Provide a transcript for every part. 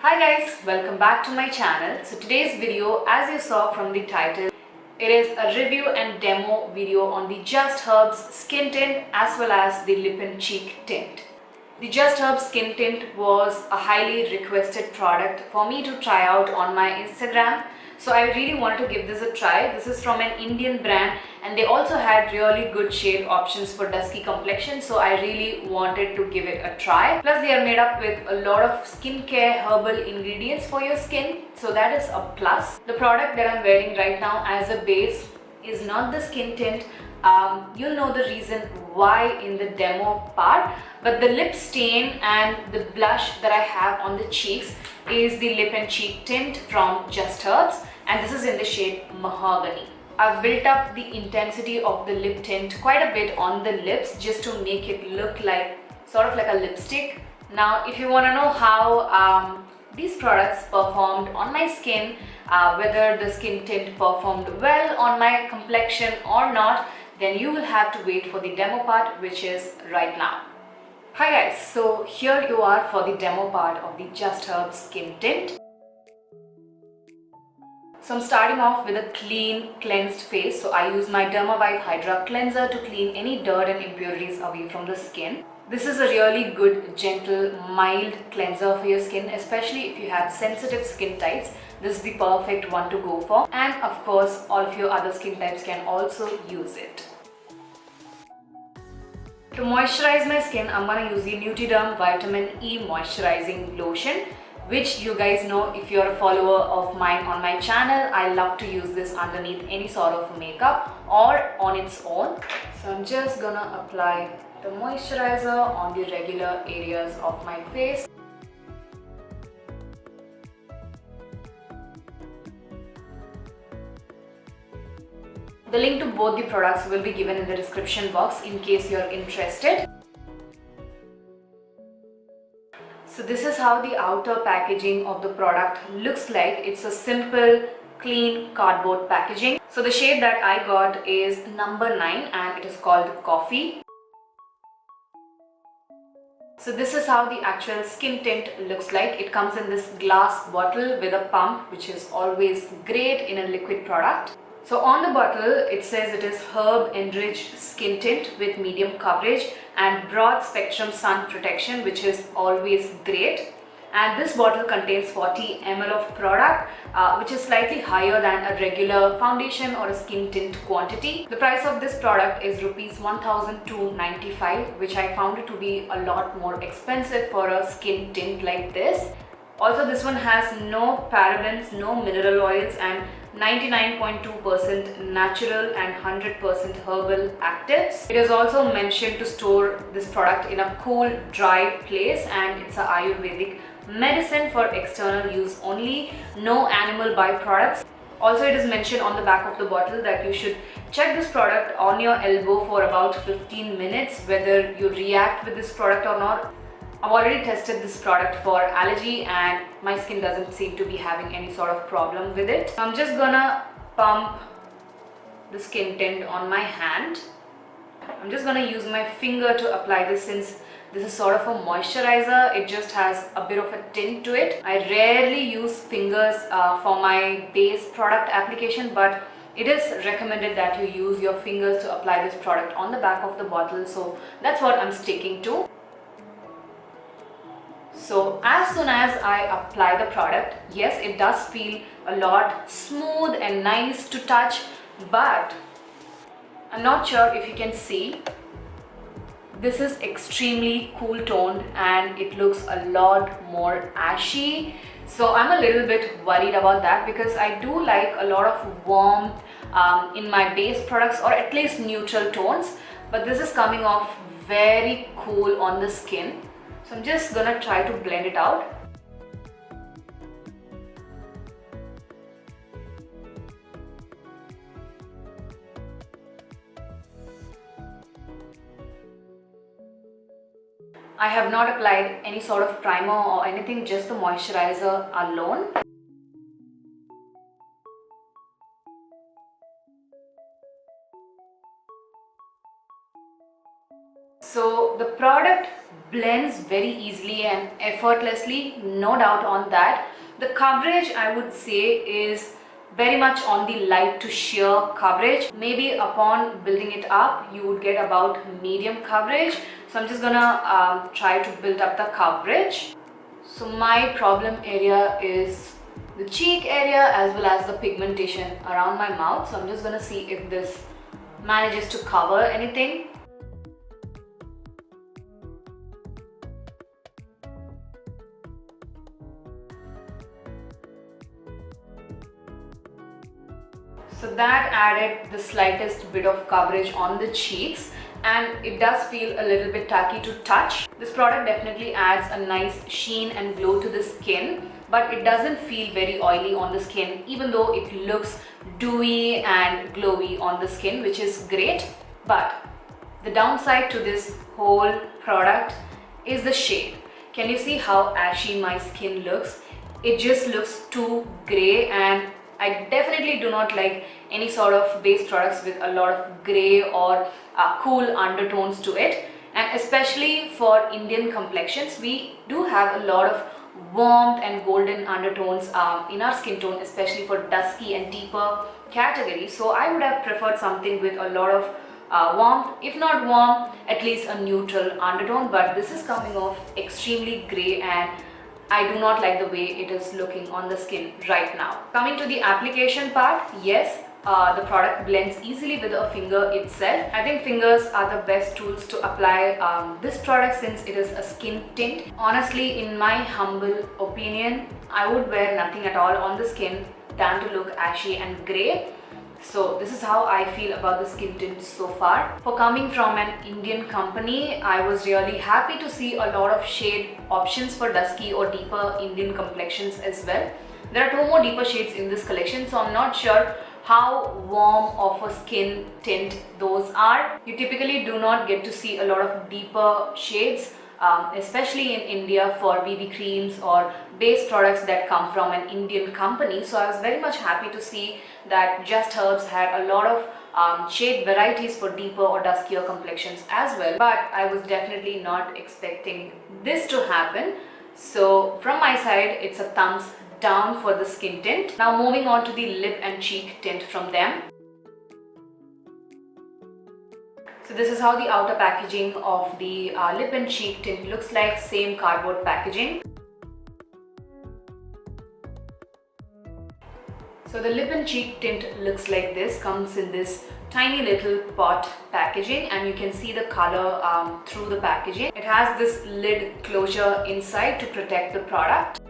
Hi guys, welcome back to my channel. So today's video, as you saw from the title, it is a review and demo video on the Just Herbs skin tint as well as the lip and cheek tint. The Just Herbs skin tint was a highly requested product for me to try out on my Instagram. So I really wanted to give this a try. This is from an Indian brand and they also had really good shade options for dusky complexion. So I really wanted to give it a try. Plus they are made up with a lot of skincare herbal ingredients for your skin. So that is a plus. The product that I'm wearing right now as a base is not the skin tint. You'll know the reason why in the demo part, but the lip stain and the blush that I have on the cheeks is the lip and cheek tint from Just Herbs, and this is in the shade Mahogany. I've built up the intensity of the lip tint quite a bit on the lips just to make it look like sort of like a lipstick. Now if you want to know how these products performed on my skin, whether the skin tint performed well on my complexion or not, then you will have to wait for the demo part, which is right now. Hi guys, so here you are for the demo part of the Just Herbs skin tint. So I'm starting off with a clean, cleansed face. So I use my Dermavive Hydra cleanser to clean any dirt and impurities away from the skin. This is a really good, gentle, mild cleanser for your skin, especially if you have sensitive skin types. This is the perfect one to go for. And of course, all of your other skin types can also use it. To moisturize my skin, I'm going to use the Neutriderm Vitamin E Moisturizing Lotion, which you guys know if you're a follower of mine on my channel. I love to use this underneath any sort of makeup or on its own. So I'm just gonna apply the moisturizer on the regular areas of my face. The link to both the products will be given in the description box in case you're interested. So this is how the outer packaging of the product looks like. It's a simple, clean cardboard packaging. So the shade that I got is number 9 and it is called Coffee. So this is how the actual skin tint looks like. It comes in this glass bottle with a pump, which is always great in a liquid product. So on the bottle, it says it is herb enriched skin tint with medium coverage and broad spectrum sun protection, which is always great. And this bottle contains 40 ml of product, which is slightly higher than a regular foundation or a skin tint quantity. The price of this product is rupees 1295, which I found it to be a lot more expensive for a skin tint like this. Also, this one has no parabens, no mineral oils, and 99.2% natural and 100% herbal actives. It is also mentioned to store this product in a cool, dry place, and it's an Ayurvedic medicine for external use only, no animal byproducts. Also, it is mentioned on the back of the bottle that you should check this product on your elbow for about 15 minutes, whether you react with this product or not. I've already tested this product for allergy and my skin doesn't seem to be having any sort of problem with it. I'm just gonna pump the skin tint on my hand. I'm just gonna use my finger to apply this since this is sort of a moisturizer. It just has a bit of a tint to it. I rarely use fingers for my base product application, but it is recommended that you use your fingers to apply this product on the back of the bottle. So that's what I'm sticking to. So as soon as I apply the product, yes, it does feel a lot smooth and nice to touch, but I'm not sure if you can see. This is extremely cool toned and it looks a lot more ashy. So I'm a little bit worried about that because I do like a lot of warmth in my base products, or at least neutral tones, but this is coming off very cool on the skin. So I'm just gonna try to blend it out. I have not applied any sort of primer or anything, just the moisturizer alone. So the product blends very easily and effortlessly, no doubt on that. The coverage, I would say, is very much on the light to sheer coverage. Maybe upon building it up, you would get about medium coverage. So I'm just gonna try to build up the coverage. So my problem area is the cheek area as well as the pigmentation around my mouth. So I'm just gonna see if this manages to cover anything. So that added the slightest bit of coverage on the cheeks, and it does feel a little bit tacky to touch. This product definitely adds a nice sheen and glow to the skin, but it doesn't feel very oily on the skin, even though it looks dewy and glowy on the skin, which is great. But the downside to this whole product is the shade. Can you see how ashy my skin looks? It just looks too gray, and I definitely do not like any sort of base products with a lot of gray or cool undertones to it. And especially for Indian complexions, we do have a lot of warmth and golden undertones in our skin tone, especially for dusky and deeper categories. So I would have preferred something with a lot of warmth, if not warm, at least a neutral undertone. But this is coming off extremely gray, and I do not like the way it is looking on the skin right now. Coming to the application part, yes, the product blends easily with a finger itself. I think fingers are the best tools to apply this product, since it is a skin tint. Honestly, in my humble opinion, I would wear nothing at all on the skin than to look ashy and grey. So this is how I feel about the skin tint so far. For coming from an Indian company, I was really happy to see a lot of shade options for dusky or deeper Indian complexions as well. There are 2 more deeper shades in this collection, so I'm not sure how warm of a skin tint those are. You typically do not get to see a lot of deeper shades, especially in India, for BB creams or base products that come from an Indian company. So I was very much happy to see that Just Herbs had a lot of shade varieties for deeper or duskier complexions as well. But I was definitely not expecting this to happen. So from my side, it's a thumbs down for the skin tint. Now moving on to the lip and cheek tint from them. So this is how the outer packaging of the lip and cheek tint looks like, same cardboard packaging. So the lip and cheek tint looks like this, comes in this tiny little pot packaging, and you can see the color through the packaging. It has this lid closure inside to protect the product.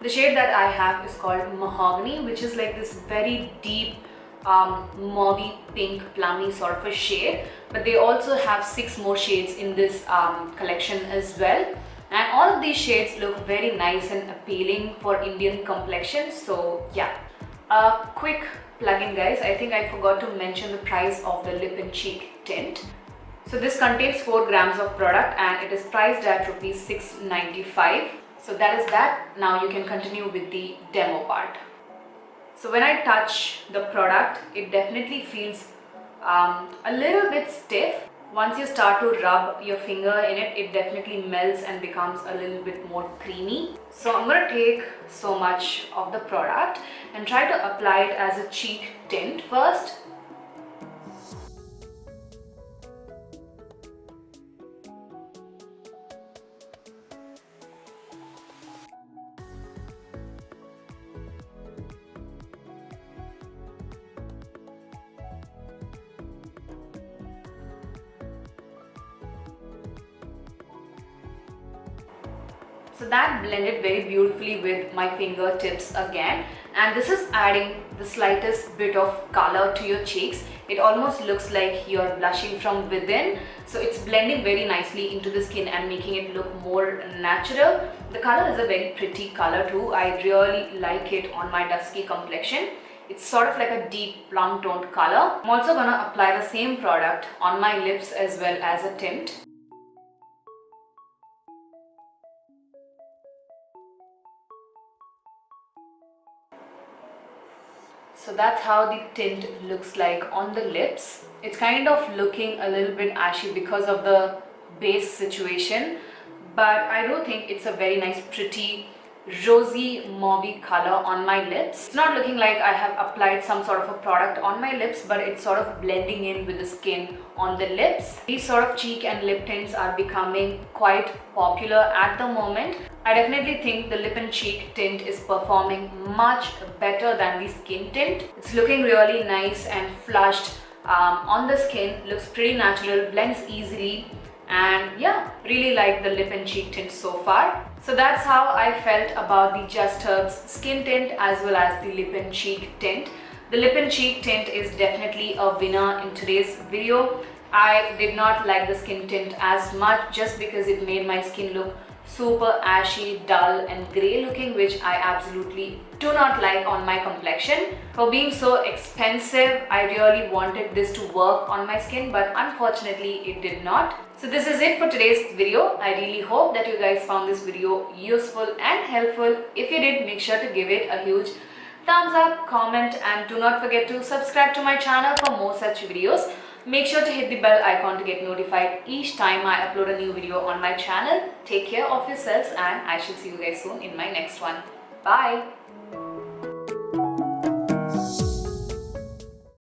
The shade that I have is called Mahogany, which is like this very deep mauvey pink plummy sort of a shade, but they also have 6 more shades in this collection as well, and all of these shades look very nice and appealing for Indian complexions. So yeah, a quick plug-in guys, I think I forgot to mention the price of the lip and cheek tint. So this contains 4 grams of product and it is priced at rupees 695. So that is that. Now you can continue with the demo part. So when I touch the product, it definitely feels a little bit stiff. Once you start to rub your finger in it, it definitely melts and becomes a little bit more creamy. So I'm going to take so much of the product and try to apply it as a cheek tint first. So that blended very beautifully with my fingertips again, and this is adding the slightest bit of color to your cheeks. It almost looks like you're blushing from within, so it's blending very nicely into the skin and making it look more natural. The color is a very pretty color too. I really like it on my dusky complexion. It's sort of like a deep plum toned color. I'm also gonna apply the same product on my lips as well as a tint. So that's how the tint looks like on the lips. It's kind of looking a little bit ashy because of the base situation, but I do think it's a very nice, pretty, rosy mauve color on my lips. It's not looking like I have applied some sort of a product on my lips, but it's sort of blending in with the skin on the lips. These sort of cheek and lip tints are becoming quite popular at the moment. I definitely think the lip and cheek tint is performing much better than the skin tint. It's looking really nice and flushed on the skin, looks pretty natural, blends easily, and yeah, really like the lip and cheek tint so far. So that's how I felt about the Just Herbs skin tint as well as the lip and cheek tint. The lip and cheek tint is definitely a winner in today's video. I did not like the skin tint as much just because it made my skin look super ashy, dull and grey looking, which I absolutely do not like on my complexion. For being so expensive, I really wanted this to work on my skin, but unfortunately it did not. So this is it for today's video. I really hope that you guys found this video useful and helpful. If you did, make sure to give it a huge thumbs up, comment, and do not forget to subscribe to my channel for more such videos. Make sure to hit the bell icon to get notified each time I upload a new video on my channel. Take care of yourselves and I shall see you guys soon in my next one. Bye!